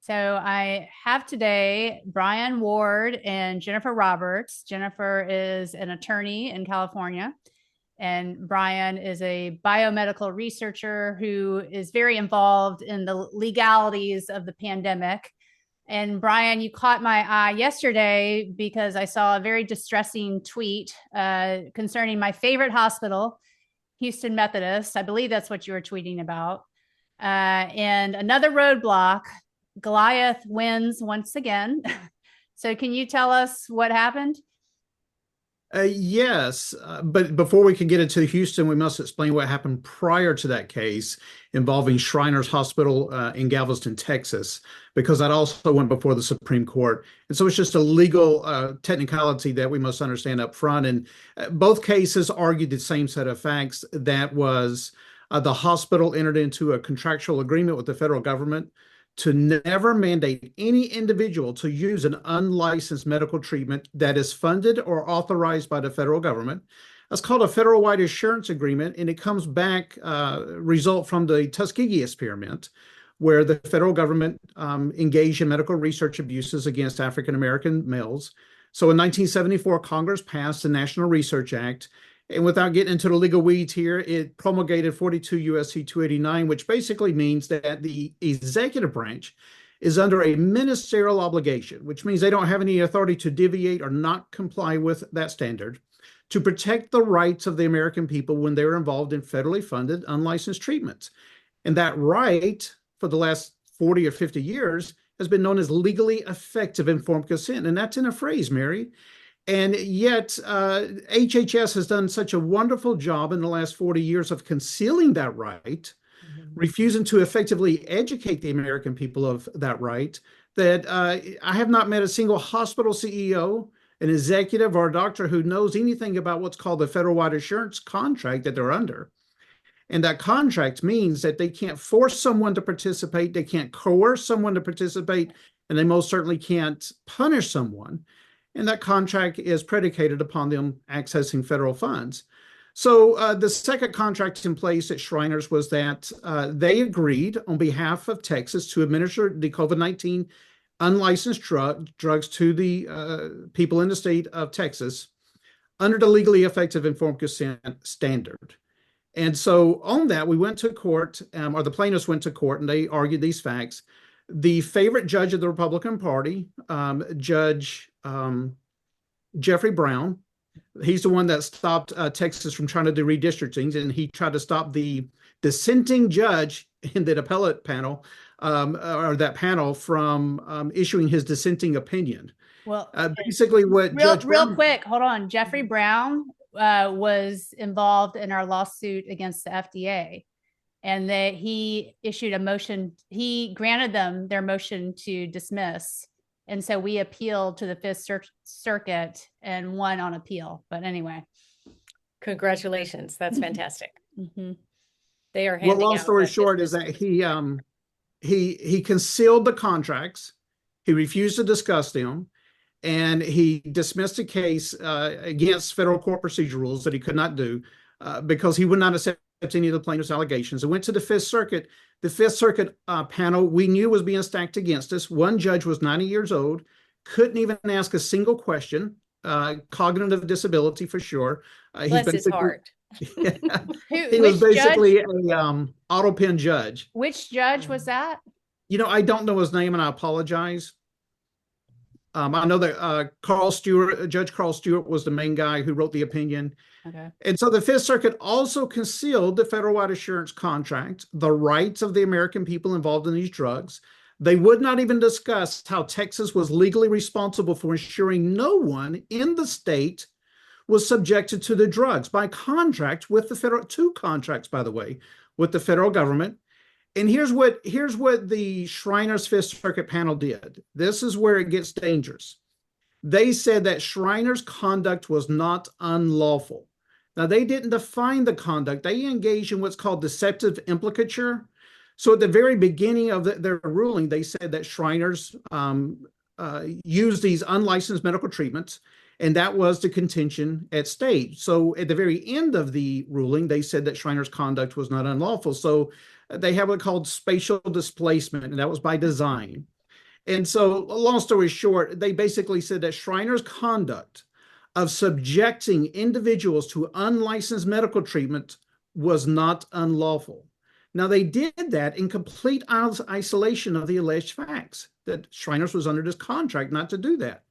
So I have today Brian Ward and Jennifer Roberts. Jennifer is an attorney in California, and Brian is a biomedical researcher who is very involved in the legalities of the pandemic. And Brian, you caught my eye yesterday because I saw a very distressing tweet concerning my favorite hospital, Houston Methodist. I believe that's what you were tweeting about. And another roadblock, Goliath wins once again. So can you tell us what happened? Yes, but before we can get into Houston, we must explain what happened prior to that case involving Shriners Hospital in Galveston, Texas, because that also went before the Supreme Court. And so it's just a legal technicality that we must understand up front. And both cases argued the same set of facts. That was the hospital entered into a contractual agreement with the federal government to never mandate any individual to use an unlicensed medical treatment that is funded or authorized by the federal government. That's called a federal-wide assurance agreement, and it comes back result from the Tuskegee experiment, where the federal government engaged in medical research abuses against African-American males. So in 1974, Congress passed the National Research Act. And without getting into the legal weeds here, it promulgated 42 U.S.C. 289, which basically means that the executive branch is under a ministerial obligation, which means they don't have any authority to deviate or not comply with that standard, to protect the rights of the American people when they're involved in federally funded unlicensed treatments. And that right, for the last 40 or 50 years, has been known as legally effective informed consent. And that's in a phrase, Mary. And yet, HHS has done such a wonderful job in the last 40 years of concealing that right, refusing to effectively educate the American people of that right, that I have not met a single hospital CEO, an executive, or a doctor who knows anything about what's called the federal-wide assurance contract that they're under. And that contract means that they can't force someone to participate, they can't coerce someone to participate, and they most certainly can't punish someone. And that contract is predicated upon them accessing federal funds. So the second contract in place at Shriners was that they agreed on behalf of Texas to administer the COVID-19 unlicensed drugs to the people in the state of Texas under the legally effective informed consent standard. And so on that, we went to court, or the plaintiffs went to court, and they argued these facts. The favorite judge of the Republican Party, Judge Jeffrey Brown, he's the one that stopped Texas from trying to do redistricting, and he tried to stop the dissenting judge in the appellate panel, or that panel, from issuing his dissenting opinion. Well, basically what real quick, hold on. Jeffrey Brown was involved in our lawsuit against the FDA. And that he issued a motion, he granted them their motion to dismiss. And so we appealed to the Fifth Circuit and won on appeal. But anyway. Congratulations. That's fantastic. They are well, long story short is that he concealed the contracts. He refused to discuss them. And he dismissed the case against federal court procedure rules that he could not do because he would not accept any of the plaintiff's allegations. It went to the Fifth Circuit. The Fifth Circuit panel we knew was being stacked against us. One judge was 90 years old, couldn't even ask a single question, cognitive disability for sure. Bless his heart. Yeah, he was basically a auto pen judge. Which judge was that? You know, I don't know his name, and I apologize. I know that Judge Carl Stewart was the main guy who wrote the opinion. Okay. And so the Fifth Circuit also concealed the federal-wide assurance contract, the rights of the American people involved in these drugs. They would not even discuss how Texas was legally responsible for ensuring no one in the state was subjected to the drugs by contract with the federal, two contracts, by the way, with the federal government. And here's what the Shriners Fifth Circuit panel did. This is where it gets dangerous. They said that Shriners' conduct was not unlawful. Now, they didn't define the conduct. They engaged in what's called deceptive implicature. So at the very beginning of their ruling, they said that Shriners used these unlicensed medical treatments, and that was the contention at stake. So at the very end of the ruling, they said that Shriners' conduct was not unlawful. So they have what's called spatial displacement, and that was by design. And so, long story short, they basically said that Shriner's conduct of subjecting individuals to unlicensed medical treatment was not unlawful. Now, they did that in complete isolation of the alleged facts, that Shriner's was under this contract not to do that.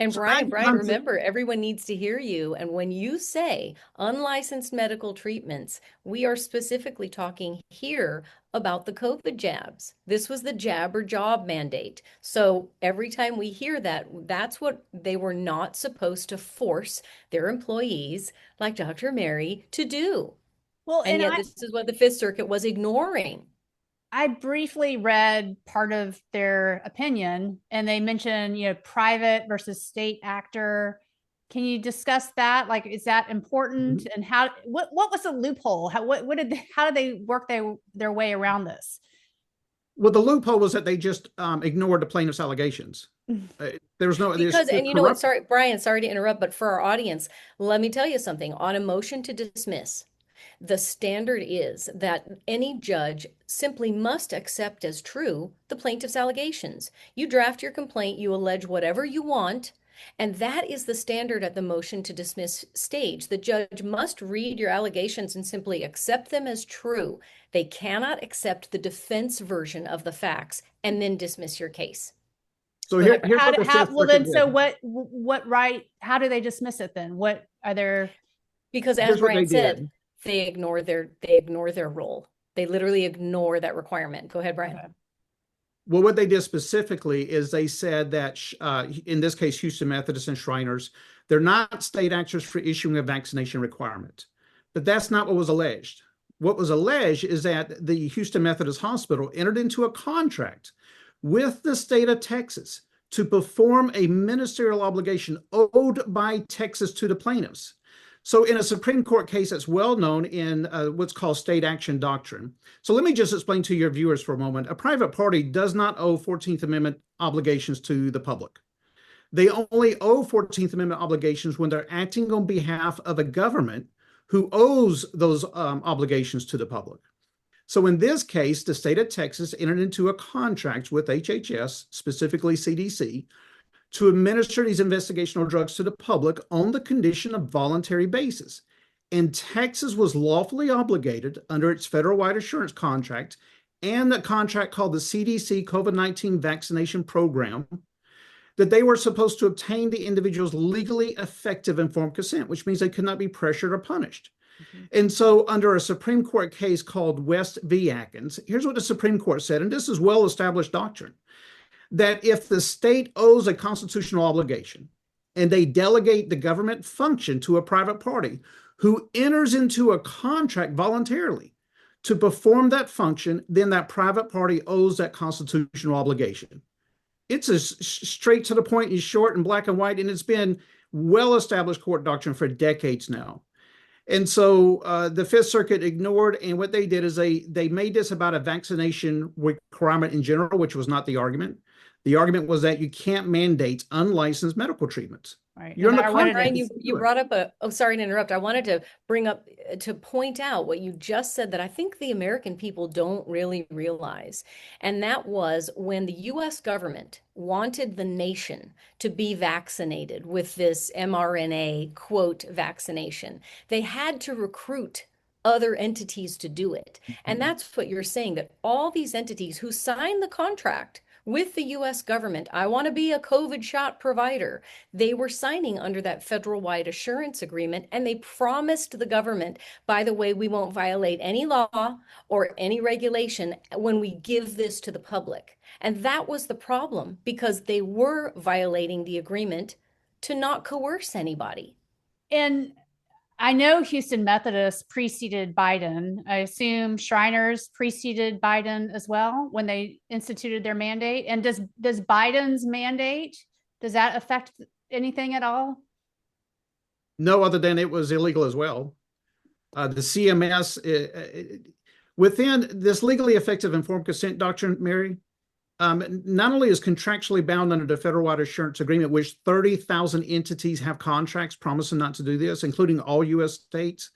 And So Brian, that remember, everyone needs to hear you. And when you say unlicensed medical treatments, we are specifically talking here about the COVID jabs. This was the jab or job mandate. So every time we hear that, that's what they were not supposed to force their employees, like Dr. Mary, to do. Well, And yet this is what the Fifth Circuit was ignoring. I briefly read part of their opinion, and they mentioned, private versus state actor. Can you discuss that? Like, is that important? And what was the loophole? How did they work their way around this? Well, the loophole was that they just ignored the plaintiff's allegations. There was no because, and you know what? Sorry, Brian, sorry to interrupt, but for our audience, let me tell you something. On a motion to dismiss, the standard is that any judge simply must accept as true the plaintiff's allegations. You draft your complaint, you allege whatever you want, and that is the standard at the motion to dismiss stage. The judge must read your allegations and simply accept them as true. They cannot accept the defense version of the facts and then dismiss your case. So here's what right? How do they dismiss it then? What are there? Because as Brian said, they ignore their role. They literally ignore that requirement. Go ahead, Brian. Okay. Well, what they did specifically is they said that in this case, Houston Methodist and Shriners, they're not state actors for issuing a vaccination requirement. But that's not what was alleged. What was alleged is that the Houston Methodist Hospital entered into a contract with the state of Texas to perform a ministerial obligation owed by Texas to the plaintiffs. So in a Supreme Court case that's well known in what's called state action doctrine. So let me just explain to your viewers for a moment. A private party does not owe 14th Amendment obligations to the public. They only owe 14th Amendment obligations when they're acting on behalf of a government who owes those obligations to the public. So in this case, the state of Texas entered into a contract with HHS, specifically CDC, to administer these investigational drugs to the public on the condition of voluntary basis. And Texas was lawfully obligated under its federal-wide assurance contract and the contract called the CDC COVID-19 vaccination program that they were supposed to obtain the individual's legally effective informed consent, which means they could not be pressured or punished. Mm-hmm. And so under a Supreme Court case called West v. Atkins, here's what the Supreme Court said, and this is well-established doctrine, that if the state owes a constitutional obligation and they delegate the government function to a private party who enters into a contract voluntarily to perform that function, then that private party owes that constitutional obligation. It's as straight to the point and short and black and white, and it's been well-established court doctrine for decades now. And so the Fifth Circuit ignored, and what they did is they made this about a vaccination requirement in general, which was not the argument. The argument was that you can't mandate unlicensed medical treatments. Right. You brought up sorry to interrupt. I wanted to to point out what you just said that I think the American people don't really realize. And that was when the US government wanted the nation to be vaccinated with this mRNA quote vaccination, they had to recruit other entities to do it. Mm-hmm. And that's what you're saying, that all these entities who signed the contract with the US government, I want to be a COVID shot provider. They were signing under that federal-wide assurance agreement, and they promised the government, by the way, we won't violate any law or any regulation when we give this to the public. And that was the problem, because they were violating the agreement to not coerce anybody. And I know Houston Methodist preceded Biden. I assume Shriners preceded Biden as well when they instituted their mandate. And does Biden's mandate, does that affect anything at all? No, other than it was illegal as well. The CMS, within this legally effective informed consent doctrine, Mary, not only is contractually bound under the federal-wide assurance agreement, which 30,000 entities have contracts promising not to do this, including all U.S. states,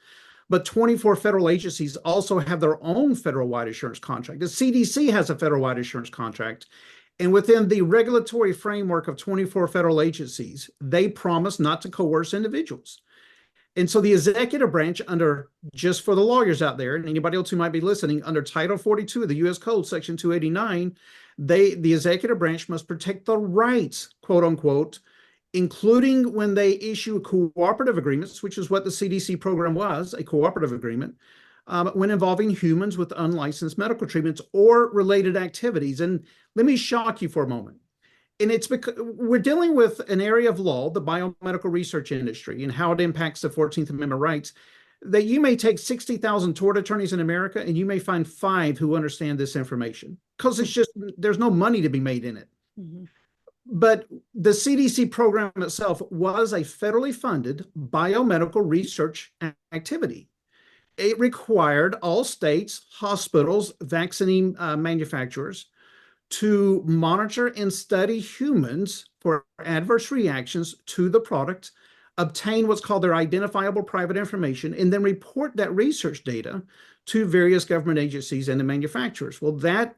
but 24 federal agencies also have their own federal-wide assurance contract. The CDC has a federal-wide assurance contract, And within the regulatory framework of 24 federal agencies, they promise not to coerce individuals. And so the executive branch, under, just for the lawyers out there and anybody else who might be listening, under Title 42 of the U.S. Code, Section 289, the executive branch must protect the rights, quote unquote, including when they issue cooperative agreements, which is what the CDC program was, a cooperative agreement, when involving humans with unlicensed medical treatments or related activities. And let me shock you for a moment. And it's because we're dealing with an area of law, the biomedical research industry, and how it impacts the 14th Amendment rights, that you may take 60,000 tort attorneys in America and you may find 5 who understand this information because it's just, there's no money to be made in it. Mm-hmm. But the CDC program itself was a federally funded biomedical research activity. It required all states, hospitals, vaccine manufacturers to monitor and study humans for adverse reactions to the product, obtain what's called their identifiable private information, and then report that research data to various government agencies and the manufacturers. Well, that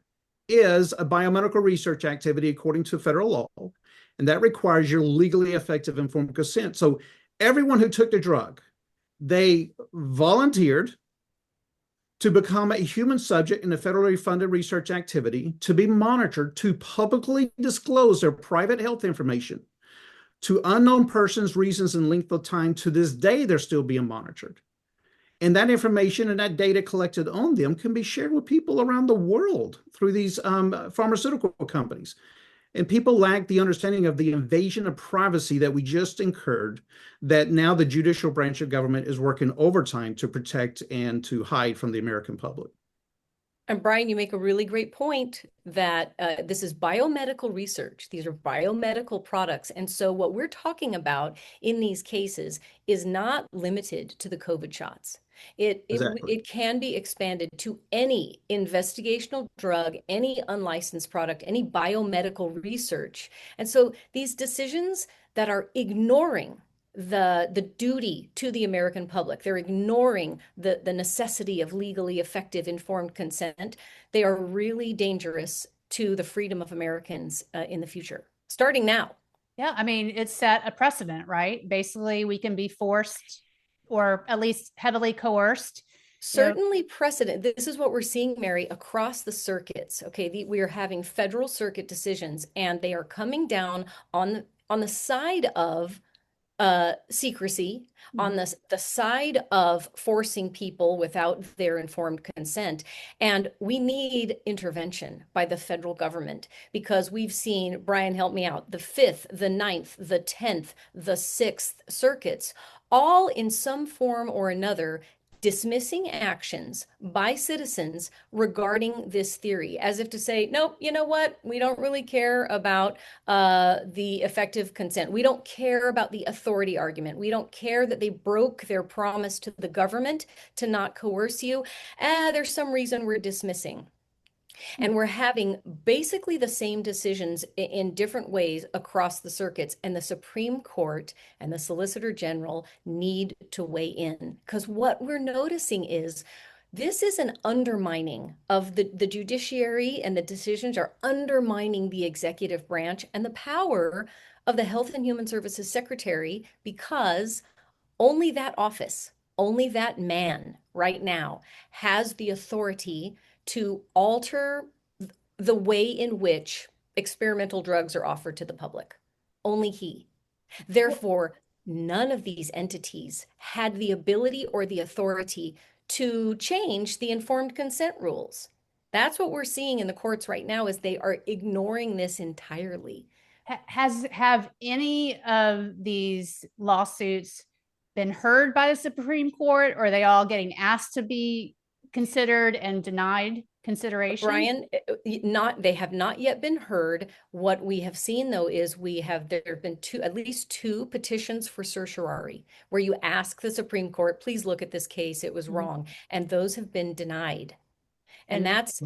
is a biomedical research activity according to federal law, and that requires your legally effective informed consent. So everyone who took the drug, they volunteered to become a human subject in a federally funded research activity, to be monitored, to publicly disclose their private health information to unknown persons, reasons, and length of time. To this day, they're still being monitored. And that information and that data collected on them can be shared with people around the world through these pharmaceutical companies. And people lack the understanding of the invasion of privacy that we just incurred, that now the judicial branch of government is working overtime to protect and to hide from the American public. And Brian, you make a really great point that this is biomedical research. These are biomedical products. And so what we're talking about in these cases is not limited to the COVID shots. It can be expanded to any investigational drug, any unlicensed product, any biomedical research. And so these decisions that are ignoring the duty to the American public, they're ignoring the necessity of legally effective informed consent, they are really dangerous to the freedom of Americans in the future, starting now. Yeah, I mean, it set a precedent, right? Basically, we can be forced or at least heavily coerced. Certainly precedent. This is what we're seeing, Mary, across the circuits. Okay, we are having federal circuit decisions, and they are coming down on the side of secrecy, on the side of forcing people without their informed consent. And we need intervention by the federal government, because we've seen, Brian, help me out, the 5th, the 9th, the 10th, the 6th circuits, all in some form or another dismissing actions by citizens regarding this theory, as if to say, nope, you know what? We don't really care about the effective consent. We don't care about the authority argument. We don't care that they broke their promise to the government to not coerce you. There's some reason we're dismissing. And we're having basically the same decisions in different ways across the circuits. And the Supreme Court and the Solicitor General need to weigh in, because what we're noticing is this is an undermining of the judiciary, and the decisions are undermining the executive branch and the power of the Health and Human Services Secretary, because only that office, only that man right now has the authority to alter the way in which experimental drugs are offered to the public. Only he. Therefore, none of these entities had the ability or the authority to change the informed consent rules. That's what we're seeing in the courts right now, is they are ignoring this entirely. Have any of these lawsuits been heard by the Supreme Court, or are they all getting asked to be considered and denied consideration? Brian, they have not yet been heard. What we have seen, though, is there have been at least two petitions for certiorari, where you ask the Supreme Court, please look at this case, it was wrong, and those have been denied. And that's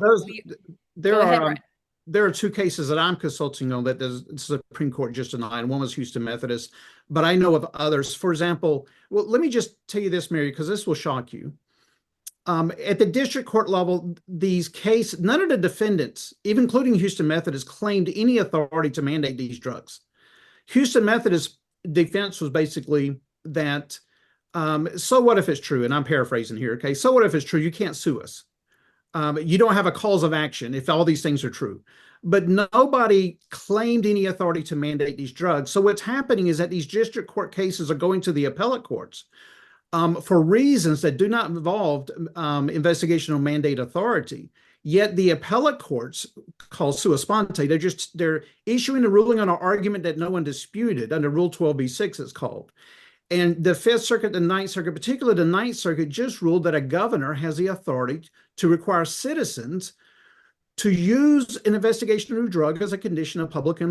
there are 2 cases that I'm consulting on that the Supreme Court just denied. One was Houston Methodist, but I know of others. For example, well, let me just tell you this, Mary, because this will shock you. At the district court level, none of the defendants, even including Houston Methodist, claimed any authority to mandate these drugs. Houston Methodist defense was basically that, so what if it's true? And I'm paraphrasing here, okay? So what if it's true? You can't sue us. You don't have a cause of action if all these things are true. But nobody claimed any authority to mandate these drugs. So what's happening is that these district court cases are going to the appellate courts for reasons that do not involve investigational mandate authority. Yet the appellate courts, called sua sponte, they're issuing a ruling on an argument that no one disputed under Rule 12b-6, it's called. And the Fifth Circuit, the Ninth Circuit, particularly the Ninth Circuit, just ruled that a governor has the authority to require citizens to use an investigational drug as a condition of public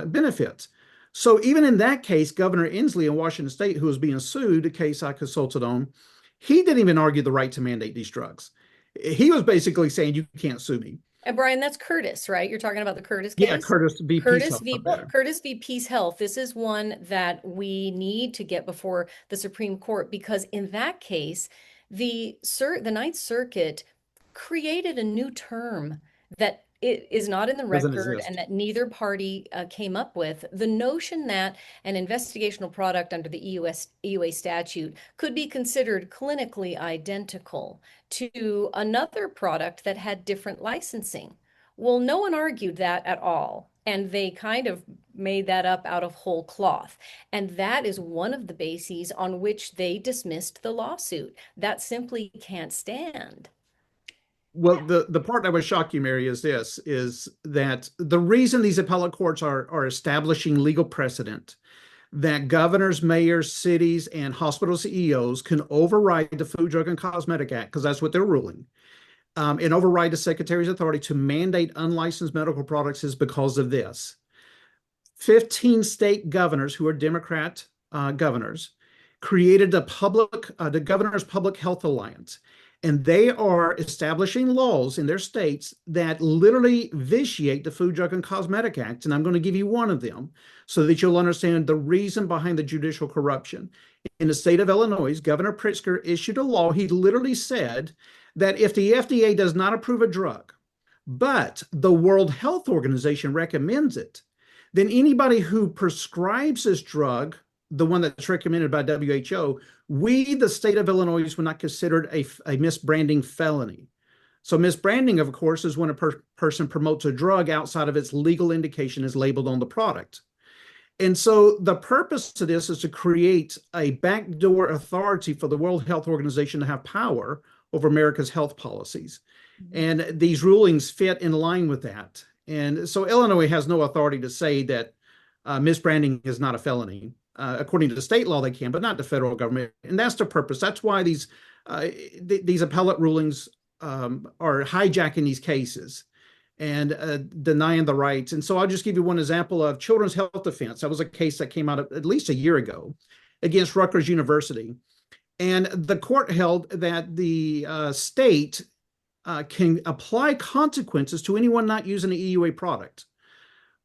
benefits. So even in that case, Governor Inslee in Washington State, who was being sued, a case I consulted on, he didn't even argue the right to mandate these drugs. He was basically saying, you can't sue me. And Brian, that's Curtis, right? You're talking about the Curtis case? Yeah, Curtis v. Peace Health. This is one that we need to get before the Supreme Court, because in that case, the Ninth Circuit created a new term that it is not in the record and that neither party came up with. The notion that an investigational product under the EUA statute could be considered clinically identical to another product that had different licensing. Well, no one argued that at all. And they kind of made that up out of whole cloth. And that is one of the bases on which they dismissed the lawsuit. That simply can't stand. Well, the part that would shock you, Mary, is that the reason these appellate courts are establishing legal precedent that governors, mayors, cities, and hospital CEOs can override the Food, Drug, and Cosmetic Act, because that's what they're ruling, and override the Secretary's authority to mandate unlicensed medical products is because of this. 15 state governors who are Democrat governors created the Governor's Public Health Alliance. And they are establishing laws in their states that literally vitiate the Food, Drug, and Cosmetic Act. And I'm going to give you one of them so that you'll understand the reason behind the judicial corruption. In the state of Illinois, Governor Pritzker issued a law. He literally said that if the FDA does not approve a drug, but the World Health Organization recommends it, then anybody who prescribes this drug, the one that's recommended by WHO, we, the state of Illinois, were not considered a misbranding felony. So misbranding, of course, is when a person promotes a drug outside of its legal indication as labeled on the product. And so the purpose to this is to create a backdoor authority for the World Health Organization to have power over America's health policies. And these rulings fit in line with that. And so Illinois has no authority to say that misbranding is not a felony. According to the state law, they can, but not the federal government. And that's the purpose. That's why these appellate rulings are hijacking these cases and denying the rights. And so I'll just give you one example of Children's Health Defense. That was a case that came out at least a year ago against Rutgers University. And the court held that the state can apply consequences to anyone not using an EUA product.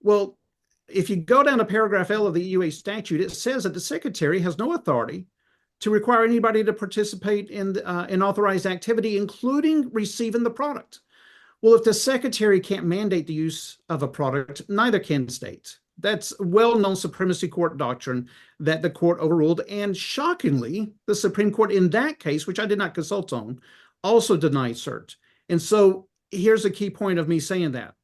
Well, if you go down to paragraph L of the EUA statute, it says that the secretary has no authority to require anybody to participate in authorized activity, including receiving the product. Well, if the secretary can't mandate the use of a product, neither can states. That's well-known supremacy court doctrine that the court overruled. And shockingly, the Supreme Court in that case, which I did not consult on, also denied cert. And so here's the key point of me saying that.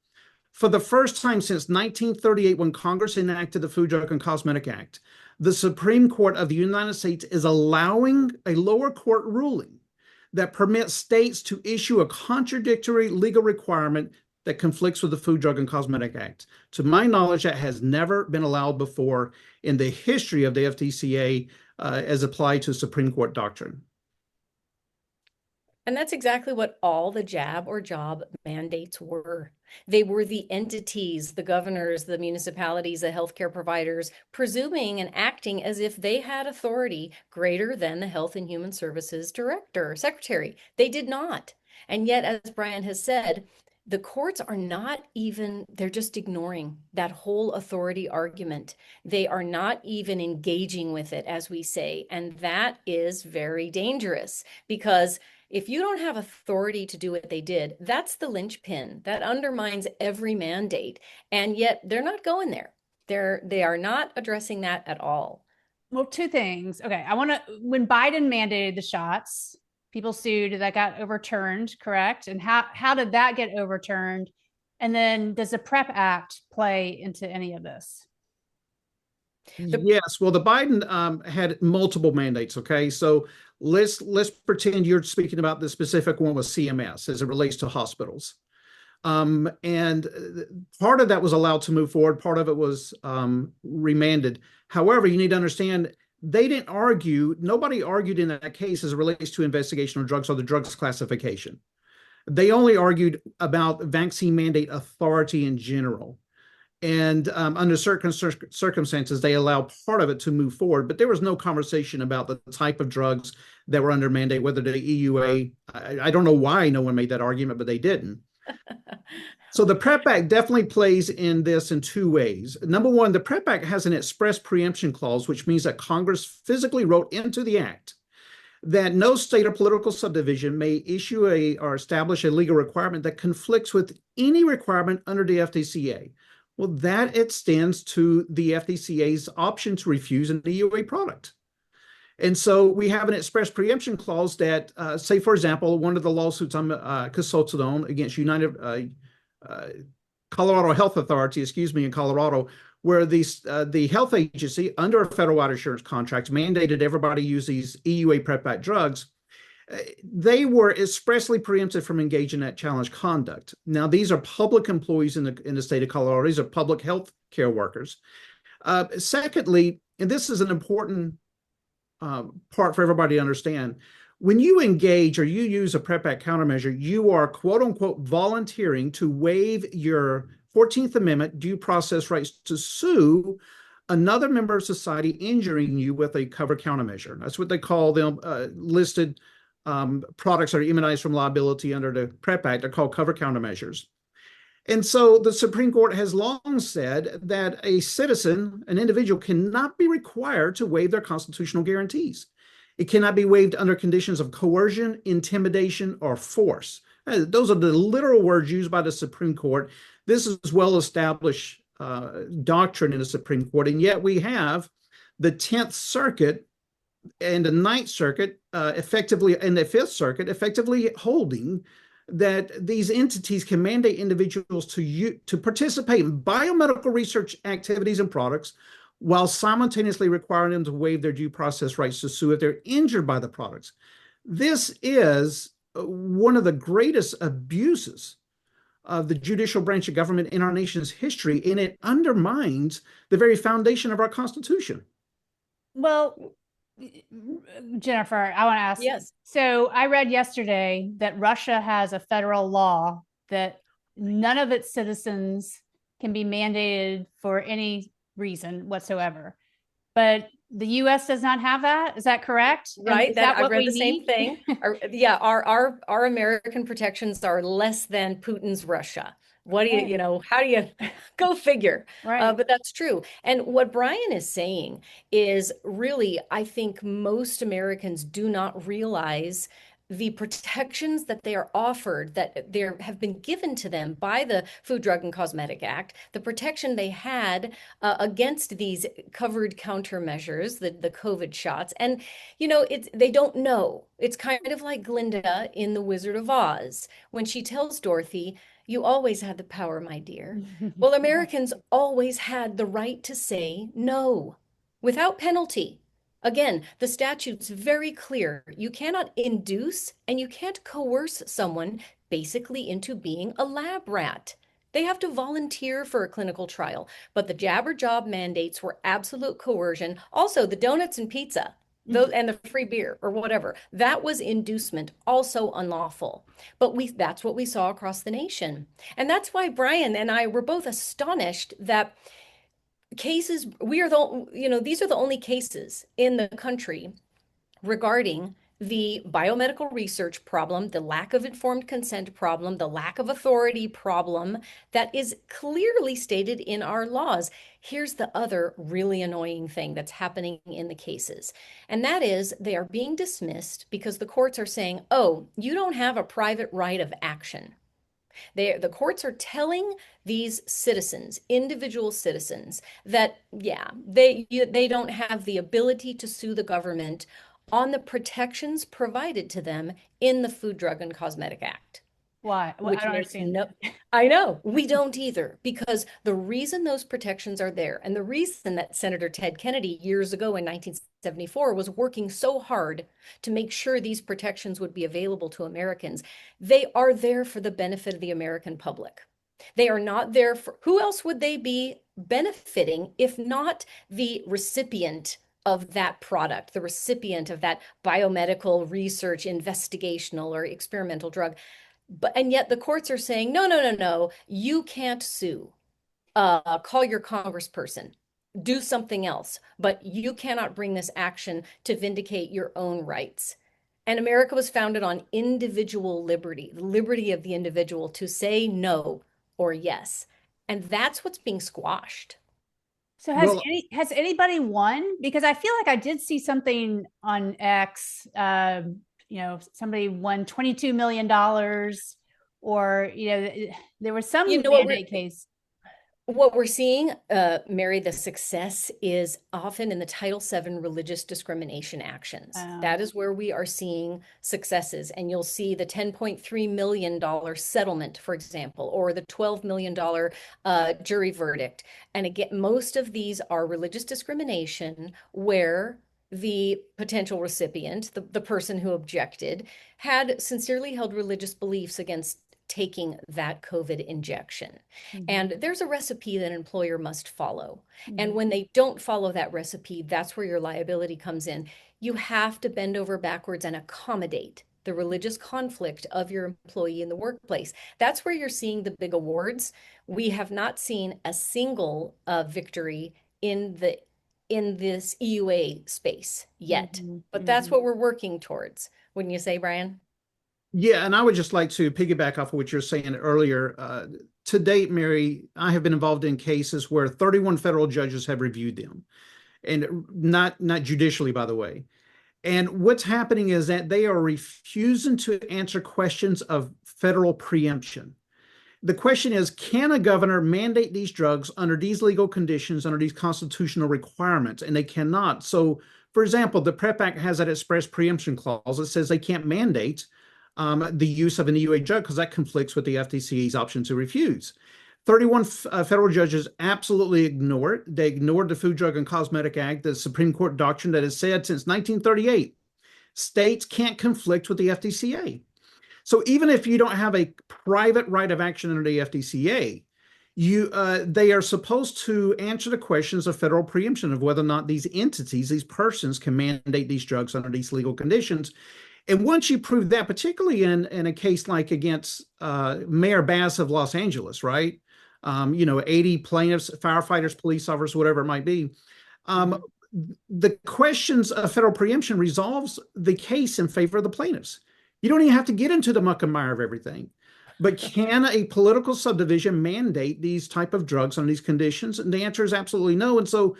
For the first time since 1938, when Congress enacted the Food, Drug, and Cosmetic Act, the Supreme Court of the United States is allowing a lower court ruling that permits states to issue a contradictory legal requirement that conflicts with the Food, Drug, and Cosmetic Act. To my knowledge, that has never been allowed before in the history of the FDCA as applied to Supreme Court doctrine. And that's exactly what all the jab or job mandates were. They were the entities, the governors, the municipalities, the healthcare providers, presuming and acting as if they had authority greater than the Health and Human Services Director, Secretary. They did not. And yet, as Brian has said, the courts are not even, they're just ignoring that whole authority argument. They are not even engaging with it, as we say. And that is very dangerous because If you don't have authority to do what they did, that's the linchpin that undermines every mandate. And yet they're not going there. They are not addressing that at all. Well, two things. Okay. When Biden mandated the shots, people sued, that got overturned, correct? And how did that get overturned? And then does the PrEP Act play into any of this? Yes. Well, the Biden had multiple mandates. Okay. So let's pretend you're speaking about the specific one with CMS as it relates to hospitals. And part of that was allowed to move forward. Part of it was remanded. However, you need to understand they didn't argue. Nobody argued in that case as it relates to investigational drugs or the drugs classification. They only argued about vaccine mandate authority in general. And under certain circumstances, they allow part of it to move forward. But there was no conversation about the type of drugs that were under mandate, whether the EUA. I don't know why no one made that argument, but they didn't. So the PrEP Act definitely plays in this in two ways. Number one, the PrEP Act has an express preemption clause, which means that Congress physically wrote into the act that no state or political subdivision may issue or establish a legal requirement that conflicts with any requirement under the FDCA. Well, that extends to the FDCA's option to refuse an EUA product. And so we have an express preemption clause that, say, for example, one of the lawsuits I'm consulted on against Colorado Health Authority, in Colorado, where the health agency under a federal water insurance contract mandated everybody use these EUA PrEP Act drugs. They were expressly preempted from engaging in that challenge conduct. Now, these are public employees in the state of Colorado. These are public health care workers. Secondly, and this is an important part for everybody to understand, when you engage or you use a PrEP Act countermeasure, you are quote unquote volunteering to waive your 14th Amendment due process rights to sue another member of society injuring you with a covered countermeasure. That's what they call them listed products that are immunized from liability under the PrEP Act. They're called covered countermeasures. And so the Supreme Court has long said that a citizen, an individual, cannot be required to waive their constitutional guarantees. It cannot be waived under conditions of coercion, intimidation, or force. Those are the literal words used by the Supreme Court. This is well-established doctrine in the Supreme Court, and yet we have the 10th Circuit and the Ninth Circuit effectively, and the Fifth Circuit effectively holding that these entities can mandate individuals to participate in biomedical research activities and products while simultaneously requiring them to waive their due process rights to sue if they're injured by the products. This is one of the greatest abuses of the judicial branch of government in our nation's history, and it undermines the very foundation of our Constitution. Well, Jennifer, I want to ask. Yes. So I read yesterday that Russia has a federal law that none of its citizens can be mandated for any reason whatsoever. But the U.S. does not have that. Is that correct? Right. I read the same thing. Our American protections are less than Putin's Russia. What do you, how do you go figure? Right. But that's true. And what Brian is saying is really, I think most Americans do not realize the protections that they are offered, that there have been given to them by the Food, Drug, and Cosmetic Act, the protection they had against these covered countermeasures, the COVID shots. And, they don't know. It's kind of like Glinda in The Wizard of Oz, when she tells Dorothy, "You always had the power, my dear." Well, Americans always had the right to say no without penalty. Again, the statute's very clear. You cannot induce and you can't coerce someone basically into being a lab rat. They have to volunteer for a clinical trial. But the jabber job mandates were absolute coercion. Also, the donuts and pizza. And the free beer or whatever, that was inducement, also unlawful. But that's what we saw across the nation. And that's why Brian and I were both astonished that these are the only cases in the country regarding the biomedical research problem, the lack of informed consent problem, the lack of authority problem that is clearly stated in our laws. Here's the other really annoying thing that's happening in the cases, and that is they are being dismissed because the courts are saying, oh, you don't have a private right of action. The courts are telling these citizens, individual citizens, that yeah, they don't have the ability to sue the government on the protections provided to them in the Food, Drug, and Cosmetic Act. Why? Well, I don't Makes understand. no, I know, we don't either, because the reason those protections are there, and the reason that Senator Ted Kennedy years ago in 1974 was working so hard to make sure these protections would be available to Americans, they are there for the benefit of the American public. They are not there for, who else would they be benefiting if not the recipient of that product, the recipient of that biomedical research, investigational, or experimental drug? And yet the courts are saying, no, no, no, no, you can't sue. Call your congressperson, do something else, but you cannot bring this action to vindicate your own rights. And America was founded on individual liberty, the liberty of the individual to say no or yes. And that's what's being squashed. So Well, has anybody won? Because I feel like I did see something on X. Somebody won $22 million, or there was some mandate case. What we're seeing, Mary, the success is often in the Title VII religious discrimination actions. That is where we are seeing successes. And you'll see the $10.3 million settlement, for example, or the $12 million jury verdict. And again, most of these are religious discrimination where the potential recipient, the person who objected, had sincerely held religious beliefs against taking that COVID injection. Mm-hmm. And there's a recipe that an employer must follow. Mm-hmm. And when they don't follow that recipe, that's where your liability comes in. You have to bend over backwards and accommodate the religious conflict of your employee in the workplace. That's where you're seeing the big awards. We have not seen a single victory in this EUA space yet, mm-hmm. but that's what we're working towards. Wouldn't you say, Brian? Yeah, and I would just like to piggyback off of what you're saying earlier. To date, Mary, I have been involved in cases where 31 federal judges have reviewed them, and not judicially, by the way. And what's happening is that they are refusing to answer questions of federal preemption. The question is, can a governor mandate these drugs under these legal conditions, under these constitutional requirements? And they cannot. So, for example, the PrEP Act has that express preemption clause that says they can't mandate the use of an EUA drug because that conflicts with the FDCA's option to refuse. 31 federal judges absolutely ignore it. They ignored the Food, Drug, and Cosmetic Act, the Supreme Court doctrine that has said since 1938, states can't conflict with the FDCA. So even if you don't have a private right of action under the FDCA, they are supposed to answer the questions of federal preemption of whether or not these entities, these persons, can mandate these drugs under these legal conditions. And once you prove that, particularly in a case like against Mayor Bass of Los Angeles, right? 80 plaintiffs, firefighters, police officers, whatever it might be. The questions of federal preemption resolves the case in favor of the plaintiffs. You don't even have to get into the muck and mire of everything. But can a political subdivision mandate these type of drugs on these conditions? And the answer is absolutely no. And so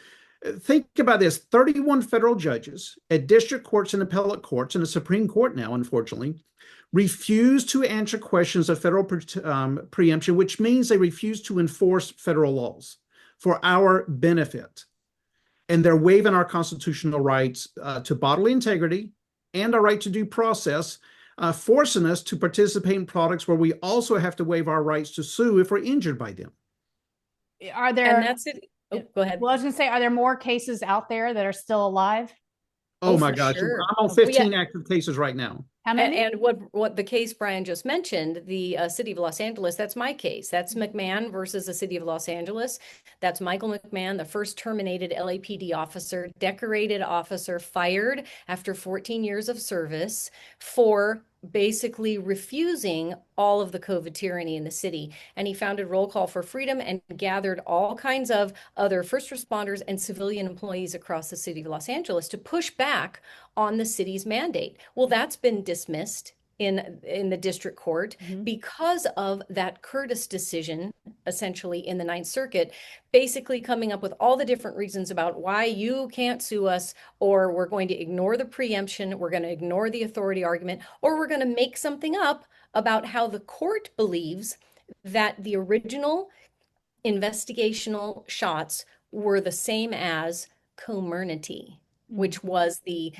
think about this, 31 federal judges at district courts and appellate courts and the Supreme Court now, unfortunately, refuse to answer questions of federal preemption, which means they refuse to enforce federal laws for our benefit. And they're waiving our constitutional rights to bodily integrity and our right to due process, forcing us to participate in products where we also have to waive our rights to sue if we're injured by them. Are there... And that's it. Oh, go ahead. Well, I was going to say, are there more cases out there that are still alive? Oh my gosh. Sure. I'm on 15 active cases right now. How many? And what the case Brian just mentioned, the city of Los Angeles, that's my case. That's McMahon versus the city of Los Angeles. That's Michael McMahon, the first terminated LAPD officer, decorated officer, fired after 14 years of service for basically refusing all of the COVID tyranny in the city. And he founded Roll Call for Freedom and gathered all kinds of other first responders and civilian employees across the city of Los Angeles to push back on the city's mandate. Well, that's been dismissed in the district court because of that Curtis decision, essentially in the Ninth Circuit, basically coming up with all the different reasons about why you can't sue us, or we're going to ignore the preemption, we're going to ignore the authority argument, or we're going to make something up about how the court believes that the original investigational shots were the same as Comirnaty, which was the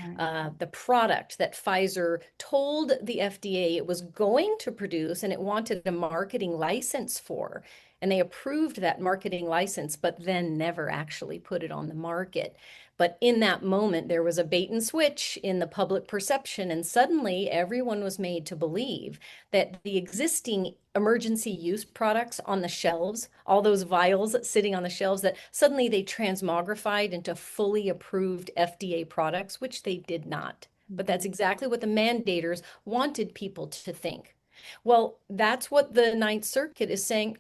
product that Pfizer told the FDA it was going to produce, and it wanted a marketing license for. And they approved that marketing license, but then never actually put it on the market. But in that moment, there was a bait and switch in the public perception, and suddenly everyone was made to believe that the existing emergency use products on the shelves, all those vials sitting on the shelves, that suddenly they transmogrified into fully approved FDA products, which they did not. But that's exactly what the mandators wanted people to think. Well, that's what the Ninth Circuit is saying.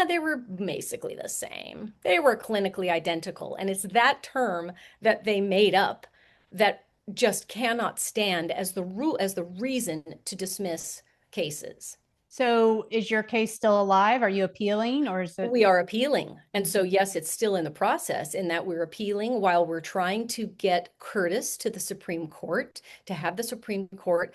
They were basically the same. They were clinically identical. And it's that term that they made up that just cannot stand as the rule, as the reason to dismiss cases. So is your case still alive? Are you appealing, or is it? We are appealing. And so, yes, it's still in the process in that we're appealing while we're trying to get Curtis to the Supreme Court, to have the Supreme Court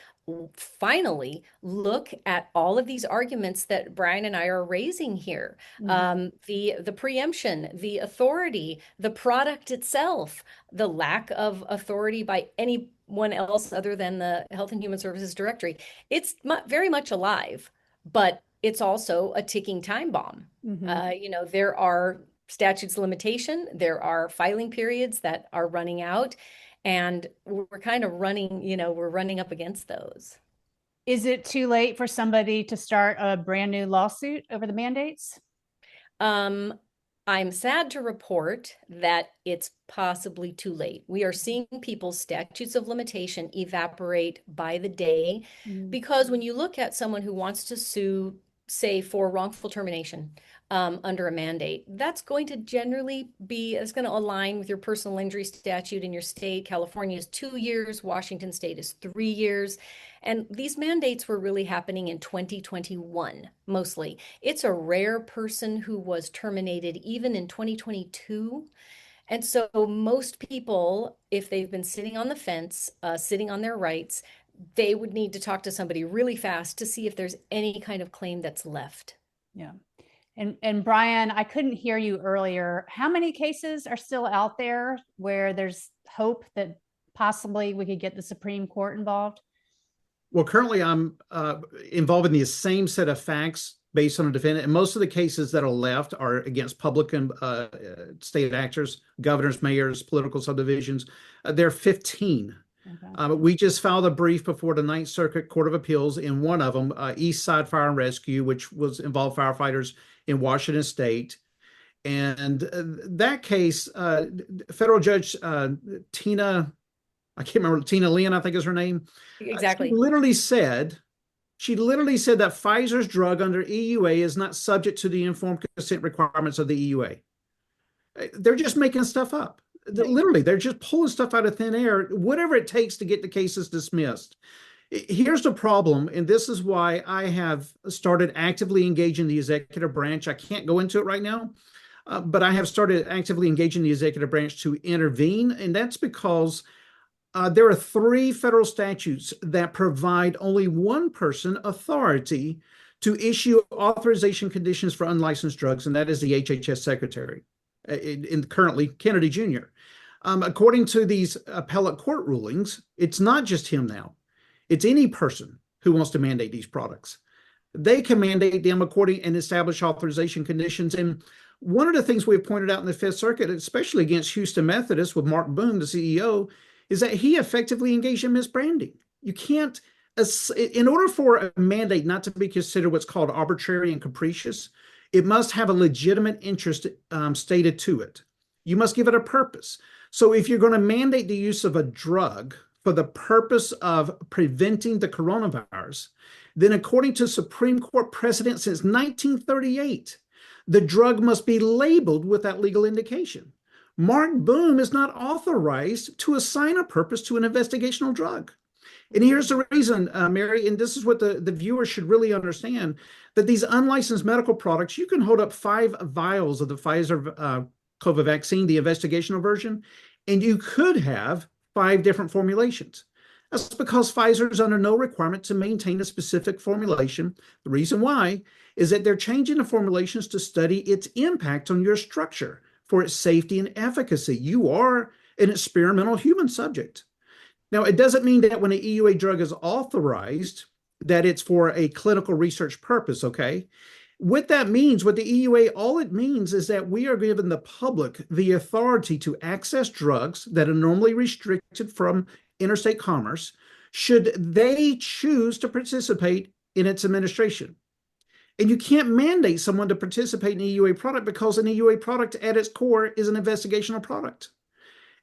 finally look at all of these arguments that Brian and I are raising here. The preemption, the authority, the product itself, the lack of authority by anyone else other than the Health and Human Services Directory. It's very much alive, but it's also a ticking time bomb. There are statutes of limitation, there are filing periods that are running out, and we're kind of running, we're running up against those. Is it too late for somebody to start a brand new lawsuit over the mandates? I'm sad to report that it's possibly too late. We are seeing people's statutes of limitation evaporate by the day, because when you look at someone who wants to sue, say, for wrongful termination under a mandate, that's going to generally be, it's going to align with your personal injury statute in your state. California is 2 years, Washington State is 3 years. And these mandates were really happening in 2021, mostly. It's a rare person who was terminated even in 2022. And so most people, if they've been sitting on the fence, sitting on their rights, they would need to talk to somebody really fast to see if there's any kind of claim that's left. Yeah. And Brian, I couldn't hear you earlier. How many cases are still out there where there's hope that possibly we could get the Supreme Court involved? Well, currently I'm involved in the same set of facts based on a defendant. And most of the cases that are left are against public and state actors, governors, mayors, political subdivisions. There are 15. Okay. We just filed a brief before the Ninth Circuit Court of Appeals in one of them, East Side Fire and Rescue, which involved firefighters in Washington State. And that case, federal judge Tina, I can't remember, Tina Lynn, I think is her name. Exactly. She literally said that Pfizer's drug under EUA is not subject to the informed consent requirements of the EUA. They're just making stuff up. Literally, they're just pulling stuff out of thin air, whatever it takes to get the cases dismissed. Here's the problem, and this is why I have started actively engaging the executive branch. I can't go into it right now, but I have started actively engaging the executive branch to intervene, and that's because there are 3 federal statutes that provide only one person authority to issue authorization conditions for unlicensed drugs, and that is the HHS secretary, currently Kennedy Jr. According to these appellate court rulings, it's not just him now. It's any person who wants to mandate these products. They can mandate them according and establish authorization conditions. And one of the things we've pointed out in the Fifth Circuit, especially against Houston Methodist with Mark Boone, the CEO, is that he effectively engaged in misbranding. You can't, in order for a mandate not to be considered what's called arbitrary and capricious, it must have a legitimate interest stated to it. You must give it a purpose. So if you're going to mandate the use of a drug for the purpose of preventing the coronavirus, then according to Supreme Court precedent since 1938, the drug must be labeled with that legal indication. Mark Boom is not authorized to assign a purpose to an investigational drug. And here's the reason, Mary, and this is what the viewers should really understand, that these unlicensed medical products, you can hold up 5 vials of the Pfizer COVID vaccine, the investigational version, and you could have 5 different formulations. That's because Pfizer is under no requirement to maintain a specific formulation. The reason why is that they're changing the formulations to study its impact on your structure for its safety and efficacy. You are an experimental human subject. Now, it doesn't mean that when an EUA drug is authorized, that it's for a clinical research purpose, okay? What that means, with the EUA, all it means is that we are giving the public the authority to access drugs that are normally restricted from interstate commerce, should they choose to participate in its administration. And you can't mandate someone to participate in an EUA product because an EUA product at its core is an investigational product.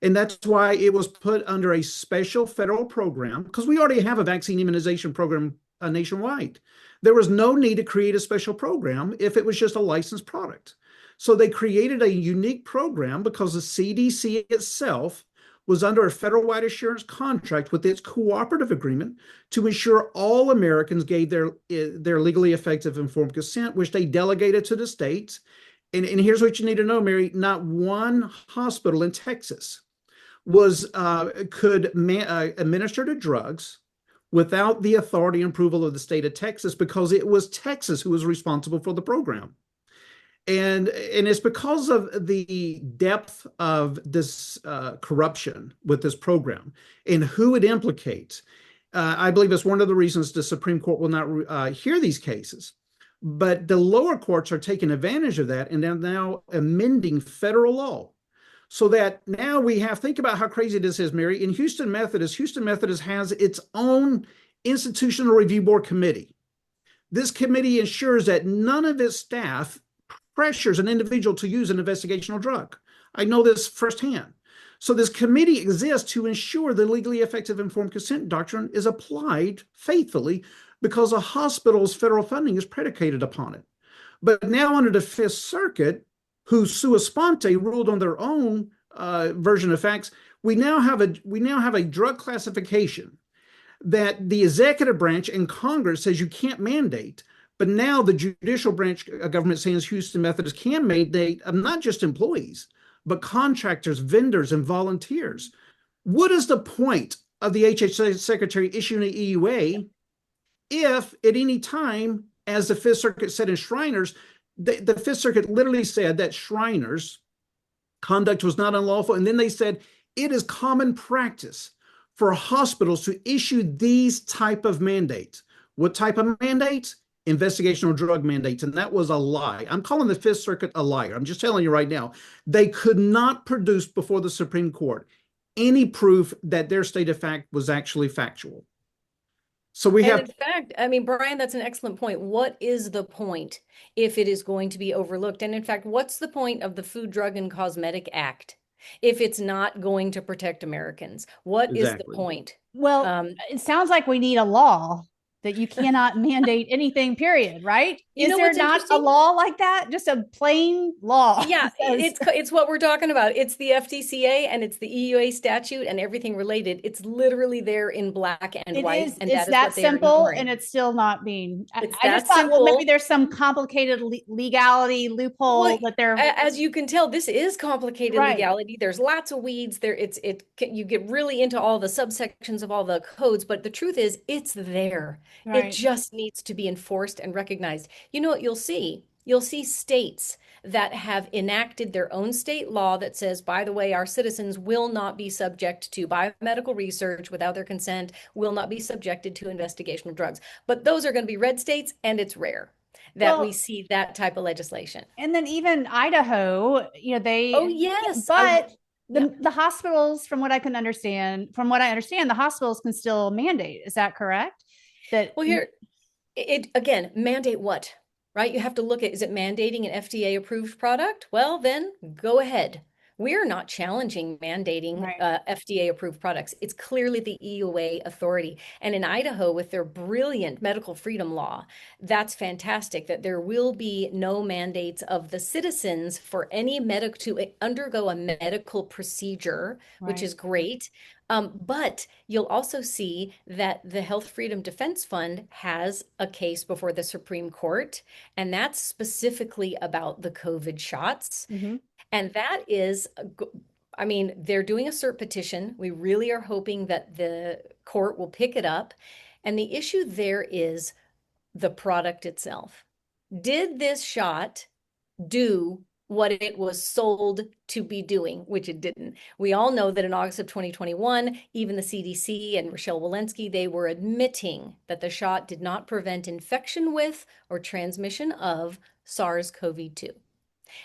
And that's why it was put under a special federal program, because we already have a vaccine immunization program nationwide. There was no need to create a special program if it was just a licensed product. So they created a unique program because the CDC itself was under a federal-wide assurance contract with its cooperative agreement to ensure all Americans gave their legally effective informed consent, which they delegated to the states. And here's what you need to know, Mary, not one hospital in Texas could administer the drugs without the authority and approval of the state of Texas, because it was Texas who was responsible for the program. And it's because of the depth of this corruption with this program and who it implicates. I believe it's one of the reasons the Supreme Court will not hear these cases. But the lower courts are taking advantage of that, and they're now amending federal law. So that now we have, think about how crazy this is, Mary. In Houston Methodist has its own institutional review board committee. This committee ensures that none of its staff pressures an individual to use an investigational drug. I know this firsthand. So this committee exists to ensure the legally effective informed consent doctrine is applied faithfully, because a hospital's federal funding is predicated upon it. But now under the Fifth Circuit, who sua sponte ruled on their own version of facts, we now have a drug classification that the executive branch and Congress says you can't mandate. But now the judicial branch of government says Houston Methodist can mandate not just employees, but contractors, vendors, and volunteers. What is the point of the HHS secretary issuing an EUA if at any time, as the Fifth Circuit said in Shriners, the Fifth Circuit literally said that Shriners' conduct was not unlawful, and then they said it is common practice for hospitals to issue these type of mandates. What type of mandates? Investigational drug mandates, and that was a lie. I'm calling the Fifth Circuit a liar. I'm just telling you right now, they could not produce before the Supreme Court any proof that their state of fact was actually factual. So we have, in fact, I mean, Brian, that's an excellent point. What is the point if it is going to be overlooked? And in fact, what's the point of the Food, Drug, and Cosmetic Act if it's not going to protect Americans? What is the point? Well, it sounds like we need a law that you cannot mandate anything, period, right? Is there not a law like that? Just a plain law? Yeah, it's what we're talking about. It's the FDCA and it's the EUA statute and everything related. It's literally there in black and white. And it's that simple, and it's still not being. I just thought, well, maybe there's some complicated legality loophole that they're. As you can tell, this is complicated legality. There's lots of weeds there. You get really into all the subsections of all the codes, but the truth is, it's there. It just needs to be enforced and recognized. You know what you'll see? You'll see states that have enacted their own state law that says, by the way, our citizens will not be subject to biomedical research without their consent, will not be subjected to investigational drugs. But those are going to be red states, and it's rare that we see that type of legislation. And then even Idaho, they. Oh, yes. But the hospitals, from what I understand, the hospitals can still mandate. Is that correct? Again, mandate what, right? You have to look at, is it mandating an FDA approved product? Well, then go ahead. We are not challenging mandating Right. FDA approved products. It's clearly the EUA authority. And in Idaho, with their brilliant medical freedom law, that's fantastic that there will be no mandates of the citizens for any to undergo a medical procedure, which Right. is great. But you'll also see that the Health Freedom Defense Fund has a case before the Supreme Court, and that's specifically about the COVID shots. Mm-hmm. And that is, I mean, they're doing a cert petition. We really are hoping that the court will pick it up. And the issue there is the product itself. Did this shot do what it was sold to be doing, which it didn't? We all know that in August of 2021, even the CDC and Rochelle Walensky, they were admitting that the shot did not prevent infection with or transmission of SARS-CoV-2.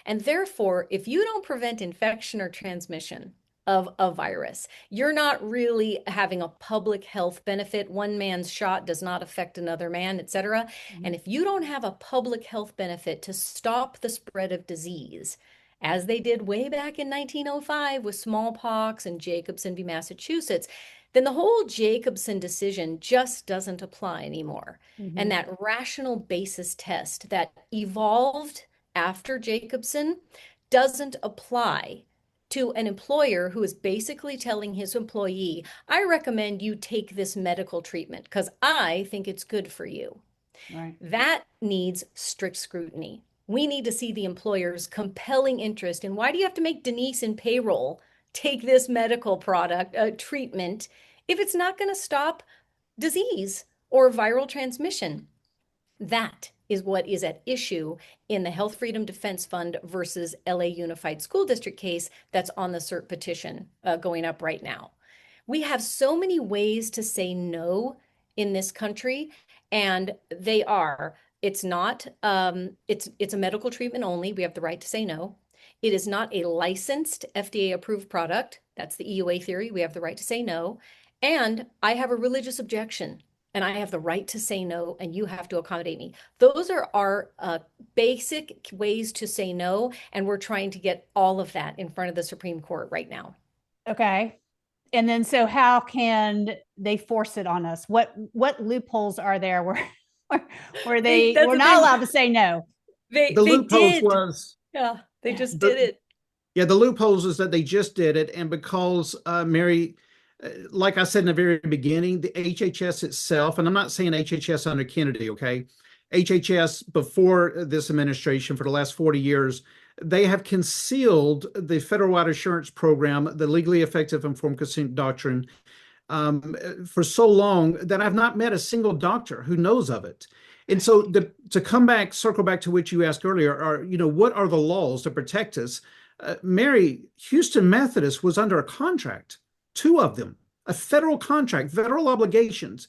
And therefore, if you don't prevent infection or transmission of a virus, you're not really having a public health benefit. One man's shot does not affect another man, et cetera. Mm-hmm. And if you don't have a public health benefit to stop the spread of disease, as they did way back in 1905 with smallpox and Jacobson v. Massachusetts, then the whole Jacobson decision just doesn't apply anymore. Mm-hmm. And that rational basis test that evolved after Jacobson doesn't apply to an employer who is basically telling his employee, I recommend you take this medical treatment because I think it's good for you. Right. That needs strict scrutiny. We need to see the employer's compelling interest in why do you have to make Denise in payroll take this medical product treatment if it's not going to stop disease or viral transmission? That is what is at issue in the Health Freedom Defense Fund versus LA Unified School District case that's on the cert petition going up right now. We have so many ways to say no in this country, and they are, it's not, it's a medical treatment only. We have the right to say no. It is not a licensed FDA approved product. That's the EUA theory. We have the right to say no. And I have a religious objection, and I have the right to say no, and you have to accommodate me. Those are our basic ways to say no, and we're trying to get all of that in front of the Supreme Court right now. Okay. And then, so how can they force it on us? What loopholes are there where we're not allowed to say no? The loopholes did. was, yeah, they just did it. Yeah, the loopholes is that they just did it, and because Mary, like I said in the very beginning, the HHS itself, and I'm not saying HHS under Kennedy, okay? HHS before this administration for the last 40 years, they have concealed the federal-wide assurance program, the legally effective informed consent doctrine, for so long that I've not met a single doctor who knows of it. And so to circle back to what you asked earlier, what are the laws to protect us? Mary, Houston Methodist was under a contract, 2 of them, a federal contract, federal obligations,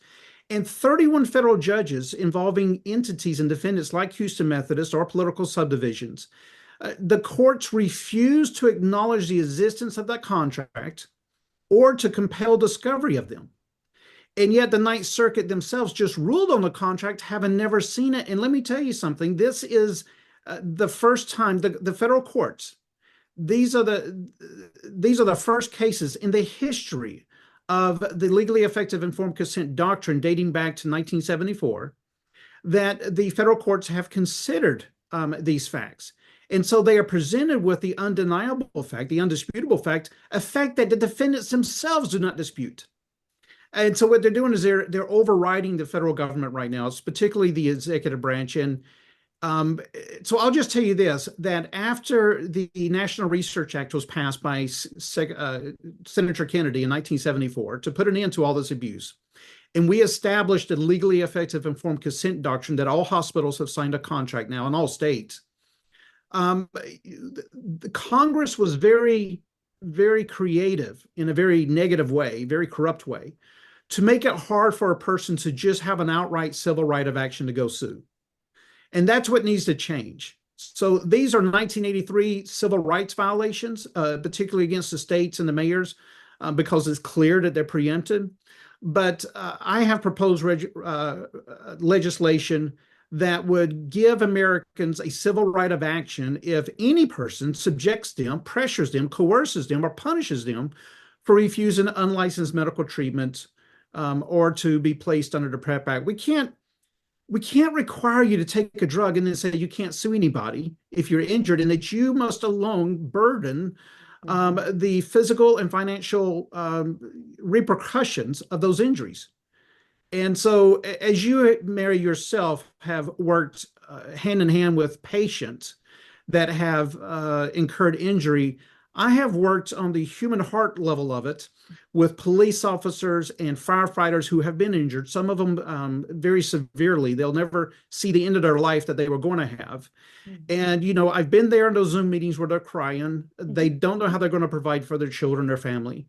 and 31 federal judges involving entities and defendants like Houston Methodist or political subdivisions. The courts refused to acknowledge the existence of that contract or to compel discovery of them. And yet the Ninth Circuit themselves just ruled on the contract, having never seen it. And let me tell you something, this is the first time the federal courts, these are the first cases in the history of the legally effective informed consent doctrine dating back to 1974 that the federal courts have considered these facts. And so they are presented with the undeniable fact, the undisputable fact, a fact that the defendants themselves do not dispute. And so what they're doing is they're overriding the federal government right now. It's particularly the executive branch. And so I'll just tell you this, that after the National Research Act was passed by Senator Kennedy in 1974 to put an end to all this abuse, and we established a legally effective informed consent doctrine that all hospitals have signed a contract now in all states, the Congress was very, very creative in a very negative way, very corrupt way, to make it hard for a person to just have an outright civil right of action to go sue. And that's what needs to change. So these are 1983 civil rights violations, particularly against the states and the mayors, because it's clear that they're preempted. But I have proposed legislation that would give Americans a civil right of action if any person subjects them, pressures them, coerces them, or punishes them for refusing unlicensed medical treatment or to be placed under the PrEP Act. We can't require you to take a drug and then say you can't sue anybody if you're injured, and that you must alone burden the physical and financial repercussions of those injuries. And so, as you, Mary, yourself have worked hand in hand with patients that have incurred injury, I have worked on the human heart level of it with police officers and firefighters who have been injured, some of them very severely. They'll never see the end of their life that they were going to have. And, you know, I've been there in those Zoom meetings where they're crying. They don't know how they're going to provide for their children, their family.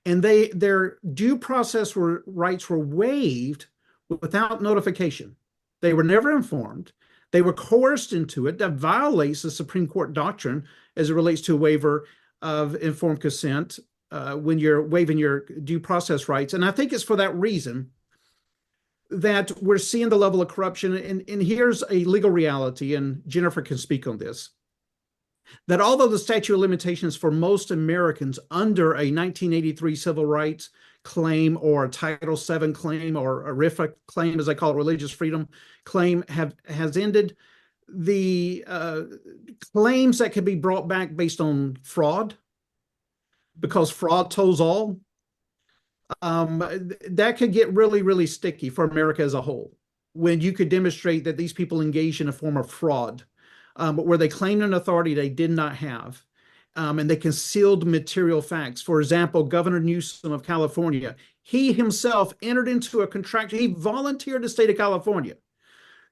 And their due process rights were waived without notification. They were never informed. They were coerced into it. That violates the Supreme Court doctrine as it relates to a waiver of informed consent when you're waiving your due process rights. And I think it's for that reason that we're seeing the level of corruption. And here's a legal reality, and Jennifer can speak on this, that although the statute of limitations for most Americans under a 1983 civil rights claim or a Title VII claim or a RFRA claim, as I call it, religious freedom claim, has ended, the claims that could be brought back based on fraud, because fraud tolls all, that could get really, really sticky for America as a whole, when you could demonstrate that these people engaged in a form of fraud, where they claimed an authority they did not have, and they concealed material facts. For example, Governor Newsom of California, he himself entered into a contract. He volunteered the state of California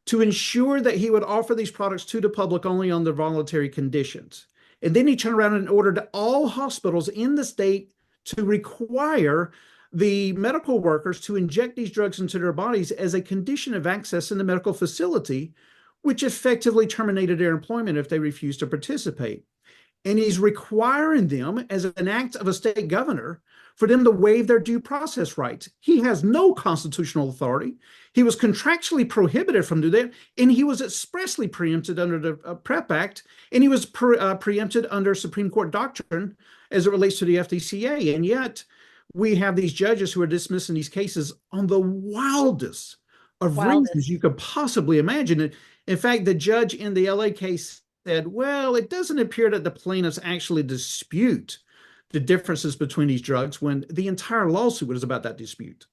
to ensure that he would offer these products to the public only under voluntary conditions. And then he turned around and ordered all hospitals in the state to require the medical workers to inject these drugs into their bodies as a condition of access in the medical facility, which effectively terminated their employment if they refused to participate. And he's requiring them, as an act of a state governor, for them to waive their due process rights. He has no constitutional authority. He was contractually prohibited from doing that, and he was expressly preempted under the PrEP Act, and he was preempted under Supreme Court doctrine as it relates to the FDCA. And yet we have these judges who are dismissing these cases on the wildest of reasons you could possibly imagine. In fact, the judge in the LA case said, well, it doesn't appear that the plaintiffs actually dispute the differences between these drugs, when the entire lawsuit was about that dispute.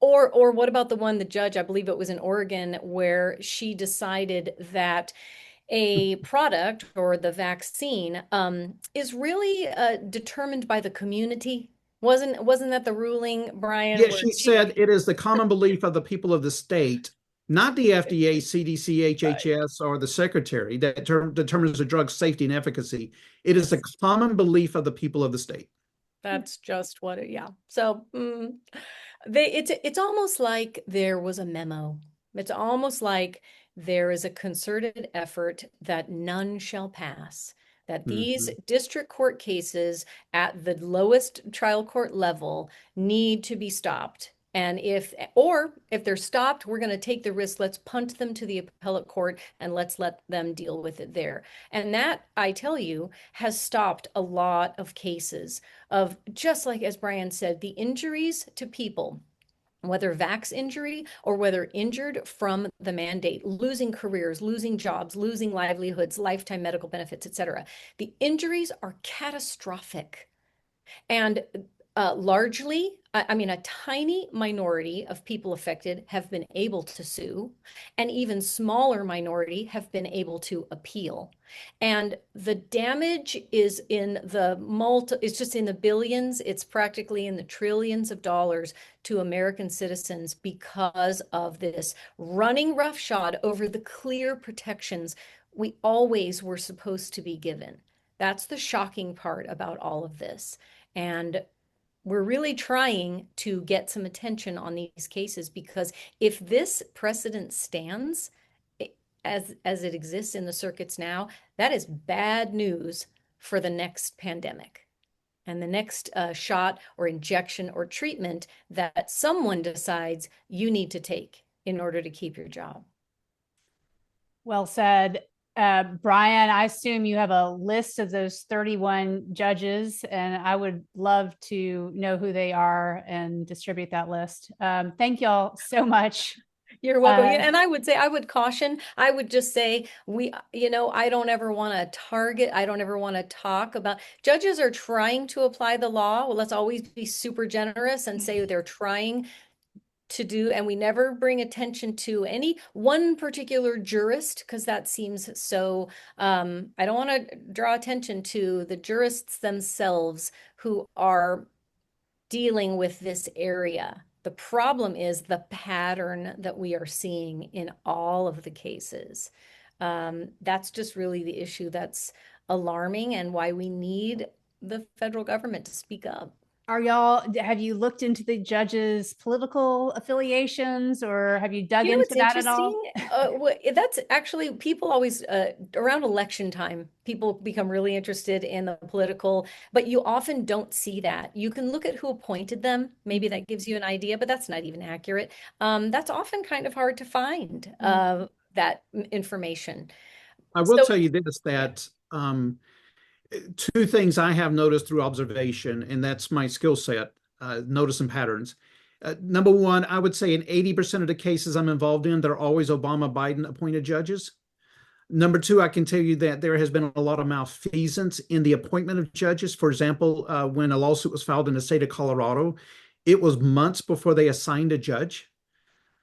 Or what about the one, the judge, I believe it was in Oregon, where she decided that a product or the vaccine is really determined by the community? Wasn't that the ruling, Brian? Yes, she said it is the common belief of the people of the state, not the FDA, CDC, HHS, or the secretary, that determines the drug's safety and efficacy. It is the common belief of the people of the state. That's just what it, yeah. So it's almost like there was a memo. It's almost like there is a concerted effort that none shall pass, that these district court cases at the lowest trial court level need to be stopped. And if they're stopped, we're going to take the risk. Let's punt them to the appellate court and let's let them deal with it there. And that, I tell you, has stopped a lot of cases of, just like as Brian said, the injuries to people, whether vax injury or whether injured from the mandate, losing careers, losing jobs, losing livelihoods, lifetime medical benefits, etc. The injuries are catastrophic. And largely, I mean, a tiny minority of people affected have been able to sue, and even smaller minority have been able to appeal. And the damage is it's just in the billions. It's practically in the trillions of dollars to American citizens because of this running roughshod over the clear protections we always were supposed to be given. That's the shocking part about all of this. And we're really trying to get some attention on these cases, because if this precedent stands as it exists in the circuits now, that is bad news for the next pandemic and the next shot or injection or treatment that someone decides you need to take in order to keep your job. Well said. Brian, I assume you have a list of those 31 judges, and I would love to know who they are and distribute that list. Thank y'all so much. You're welcome. And I would say, I would caution, I would just say, I don't ever want to target, I don't ever want to talk about, judges are trying to apply the law. Well, let's always be super generous and say they're trying to do, and we never bring attention to any one particular jurist, because that seems so, I don't want to draw attention to the jurists themselves who are dealing with this area. The problem is the pattern that we are seeing in all of the cases. That's just really the issue that's alarming, and why we need the federal government to speak up. Have you looked into the judges' political affiliations, or have you dug into that at all? That's actually, people always, around election time, people become really interested in the political, but you often don't see that. You can look at who appointed them. Maybe that gives you an idea, but that's not even accurate. That's often kind of hard to find, that information. I will tell you this, that two things I have noticed through observation, and that's my skill set, noticing patterns. Number one, I would say in 80% of the cases I'm involved in, they're always Obama-Biden appointed judges. Number two, I can tell you that there has been a lot of malfeasance in the appointment of judges. For example, when a lawsuit was filed in the state of Colorado, it was months before they assigned a judge.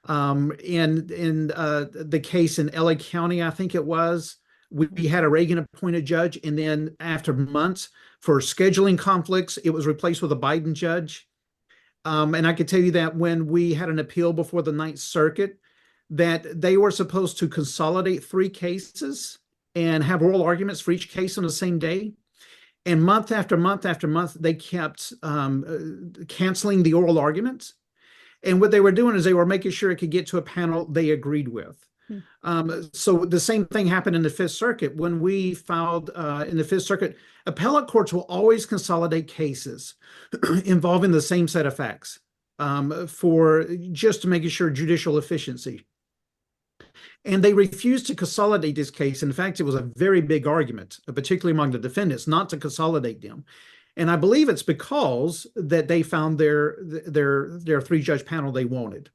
In the case in LA County, I think it was, we had a Reagan appointed judge, and then after months for scheduling conflicts, it was replaced with a Biden judge. And I could tell you that when we had an appeal before the Ninth Circuit, that they were supposed to consolidate 3 cases and have oral arguments for each case on the same day. And month after month after month, they kept canceling the oral arguments. And what they were doing is they were making sure it could get to a panel they agreed with. So the same thing happened in the Fifth Circuit. When we filed in the Fifth Circuit, appellate courts will always consolidate cases involving the same set of facts for just to make sure judicial efficiency. And they refused to consolidate this case. In fact, it was a very big argument, particularly among the defendants, not to consolidate them. And I believe it's because that they found their 3-judge panel they wanted.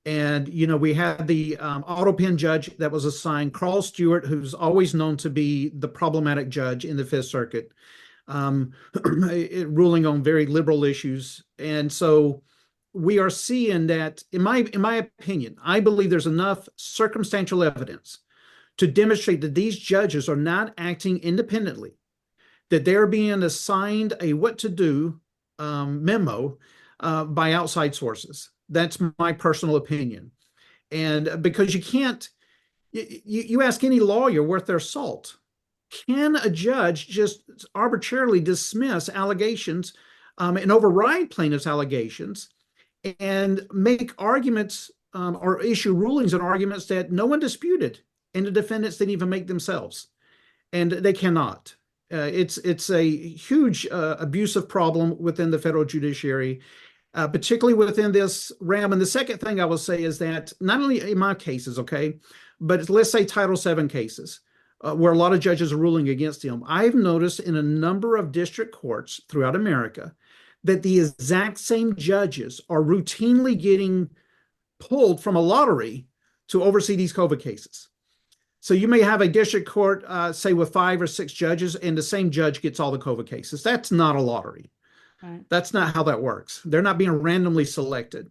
And, we had the auto pen judge that was assigned, Carl Stewart, who's always known to be the problematic judge in the Fifth Circuit, ruling on very liberal issues. And so we are seeing that, in my opinion, I believe there's enough circumstantial evidence to demonstrate that these judges are not acting independently, that they're being assigned a what to do memo by outside sources. That's my personal opinion. And because you can't, you ask any lawyer worth their salt, can a judge just arbitrarily dismiss allegations and override plaintiff's allegations and make arguments or issue rulings on arguments that no one disputed and the defendants didn't even make themselves? And they cannot. It's a huge abusive problem within the federal judiciary, particularly within this realm. And the second thing I will say is that not only in my cases, okay, but let's say Title VII cases where a lot of judges are ruling against them, I've noticed in a number of district courts throughout America that the exact same judges are routinely getting pulled from a lottery to oversee these COVID cases. So you may have a district court, say with 5 or 6 judges, and the same judge gets all the COVID cases. That's not a lottery. Right. That's not how that works. They're not being randomly selected.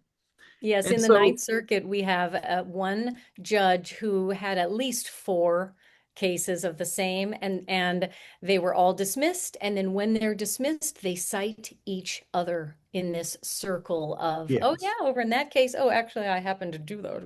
Yes, in the Ninth Circuit, we have one judge who had at least 4 cases of the same, and they were all dismissed. And then when they're dismissed, they cite each other in this circle of, yes, oh yeah, over in that case, oh, actually, I happen to do those.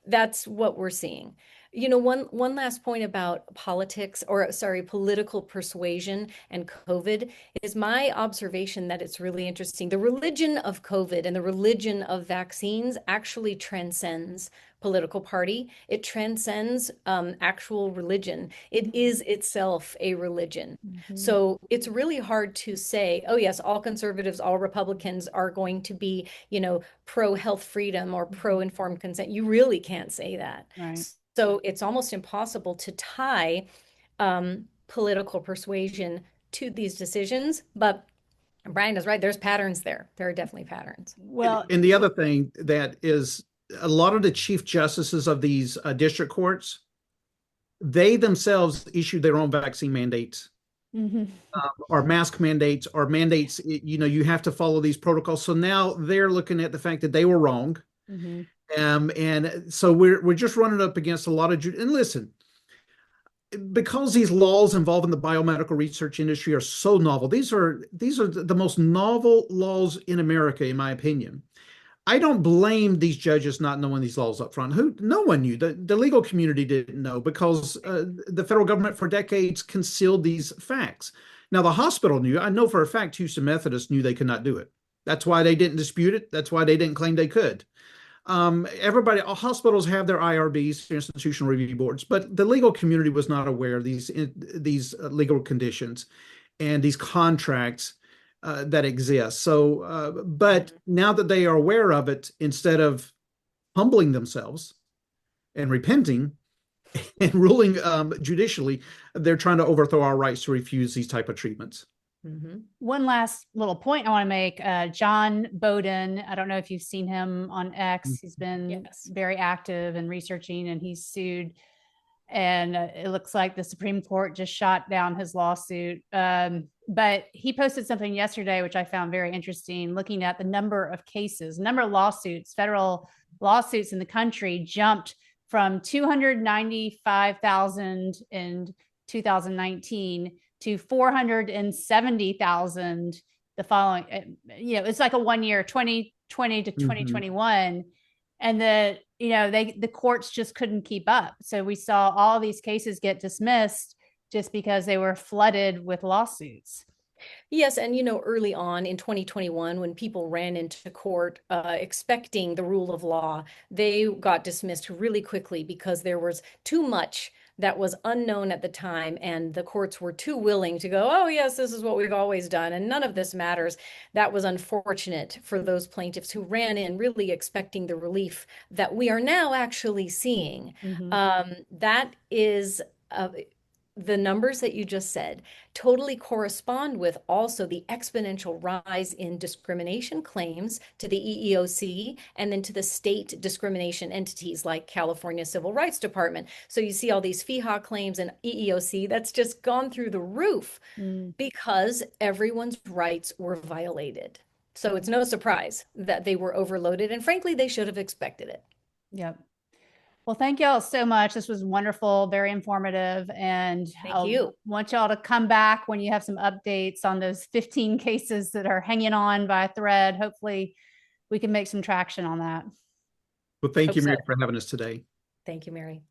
That's what we're seeing. One last point about politics, or sorry, political persuasion and COVID is my observation that it's really interesting. The religion of COVID and the religion of vaccines actually transcends political party. It transcends actual religion. It is itself a religion. Mm-hmm. So it's really hard to say, oh yes, all conservatives, all Republicans are going to be, pro-health freedom or pro-informed consent. You really can't say that. Right. So it's almost impossible to tie political persuasion to these decisions. But Brian is right. There's patterns there. There are definitely patterns. Well, And the other thing that is a lot of the chief justices of these district courts, they themselves issued their own vaccine mandates. Or mask mandates or mandates, you have to follow these protocols. So now they're looking at the fact that they were wrong. And so we're just running up against a lot of, and listen, because these laws involving the biomedical research industry are so novel, these are the most novel laws in America, in my opinion. I don't blame these judges not knowing these laws up front. No one knew. The legal community didn't know because the federal government for decades concealed these facts. Now, the hospital knew. I know for a fact Houston Methodist knew they could not do it. That's why they didn't dispute it. That's why they didn't claim they could. Hospitals have their IRBs, institutional review boards, but the legal community was not aware of these legal conditions and these contracts that exist. So, but now that they are aware of it, instead of humbling themselves and repenting and ruling judicially, they're trying to overthrow our rights to refuse these type of treatments. One last little point I want to make. John Bowden, I don't know if you've seen him on X. He's been very active in researching, and he's sued. And it looks like the Supreme Court just shot down his lawsuit. But he posted something yesterday, which I found very interesting, looking at the number of cases, number of lawsuits, federal lawsuits in the country jumped from 295,000 in 2019 to 470,000 the following, it's like a 1 year, 2020 to 2021. And the courts just couldn't keep up. So we saw all these cases get dismissed just because they were flooded with lawsuits. Yes. And, early on in 2021, when people ran into court expecting the rule of law, they got dismissed really quickly because there was too much that was unknown at the time, and the courts were too willing to go, oh, yes, this is what we've always done, and none of this matters. That was unfortunate for those plaintiffs who ran in really expecting the relief that we are now actually seeing. That is the numbers that you just said totally correspond with also the exponential rise in discrimination claims to the EEOC and then to the state discrimination entities like California Civil Rights Department. So you see all these FEHA claims and EEOC that's just gone through the roof because everyone's rights were violated. So it's no surprise that they were overloaded, and frankly, they should have expected it. Yep. Well, thank y'all so much. This was wonderful, very informative. And I want y'all to come back when you have some updates on those 15 cases that are hanging on by a thread. Hopefully we can make some traction on that. Well, thank you, Mary, for having us today. Thank you, Mary.